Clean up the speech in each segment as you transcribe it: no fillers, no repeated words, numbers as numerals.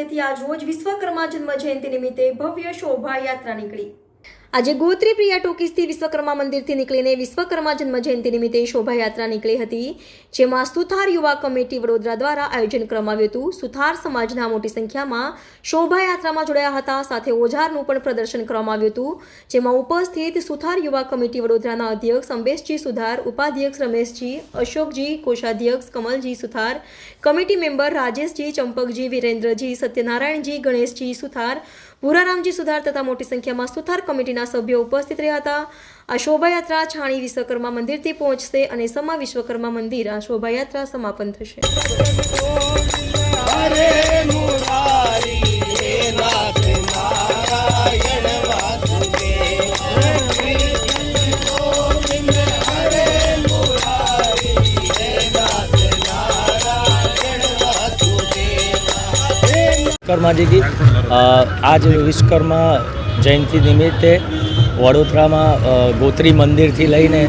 ખાતેથી આજરોજ વિશ્વકર્મા જન્મ જયંતિ નિમિત્તે ભવ્ય શોભાયાત્રા નીકળી। આજે ગોત્રી પ્રિયા ટોકીસથી વિશ્વકર્મા મંદિરથી નીકળીને વિશ્વકર્મા જન્મ જયંતિ નિમિત્તે શોભાયાત્રા નીકળી હતી, જેમાં સુથાર યુવા કમિટી વડોદરા દ્વારા આયોજન કરવામાં આવ્યું હતું। સુથાર સમાજના મોટી સંખ્યામાં શોભાયાત્રામાં જોડાયા હતા, સાથે ઓજારનું પણ પ્રદર્શન કરવામાં આવ્યું હતું, જેમાં ઉપસ્થિત સુથાર યુવા કમિટી વડોદરાના અધ્યક્ષ અંબેશજી સુથાર, ઉપાધ્યક્ષ રમેશજી, અશોકજી, કોષાધ્યક્ષ કમલજી સુથાર, કમિટી મેમ્બર રાજેશજી, ચંપકજી, વિરેન્દ્રજી, સત્યનારાયણજી, ગણેશજી સુથાર, ભૂરારામજી સુથાર તથા મોટી સંખ્યામાં સુથાર કમિટીના સભ્યો ઉપસ્થિત રહ્યા હતા। આ શોભાયાત્રા છાણી વિશ્વકર્મા મંદિરથી પહોંચશે અને સમા વિશ્વકર્મા મંદિર આ શોભાયાત્રા સમાપન થશે। विश्वकर्मा जी की आज विश्वकर्मा जयंती निमित्ते वडोदरा में गोत्री मंदिर थी लईने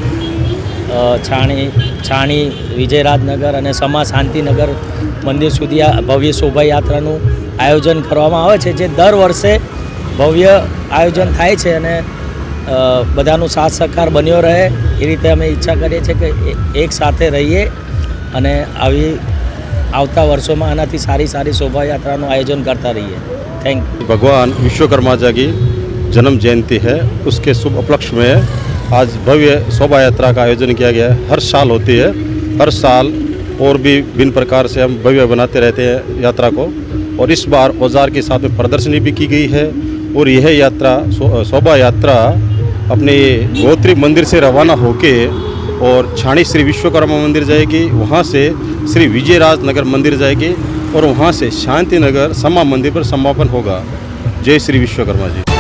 छाणी विजयराजनगर और समा शांतिनगर मंदिर सुधी आ भव्य शोभायात्राનું आयोजन કરવામાં આવે છે, જે દર વર્ષે ભવ્ય આયોજન થાય છે અને બધાનો સાથ સહકાર બન્યો રહે એ રીતે અમે ઈચ્છા કરીએ છીએ કે એક સાથે રહીએ અને આવી આવતા વર્ષોમાં આનાથી સારી સારી શોભાયાત્રાનું આયોજન કરતા રહીએ। Thank you. भगवान विश्वकर्मा जी की जन्म जयंती है, उसके शुभ उपलक्ष्य में आज भव्य शोभा यात्रा का आयोजन किया गया है। हर साल होती है, हर साल और भी भिन्न प्रकार से हम भव्य बनाते रहते हैं यात्रा को, और इस बार औजार के साथ में प्रदर्शनी भी की गई है। और यह यात्रा शोभा यात्रा अपने गोत्री मंदिर से रवाना होके और छाणी श्री विश्वकर्मा मंदिर जाएगी, वहाँ से श्री विजयराजनगर मंदिर जाएगी और वहाँ से शांतिनगर समा मंदिर पर समापन होगा। जय श्री विश्वकर्मा जी।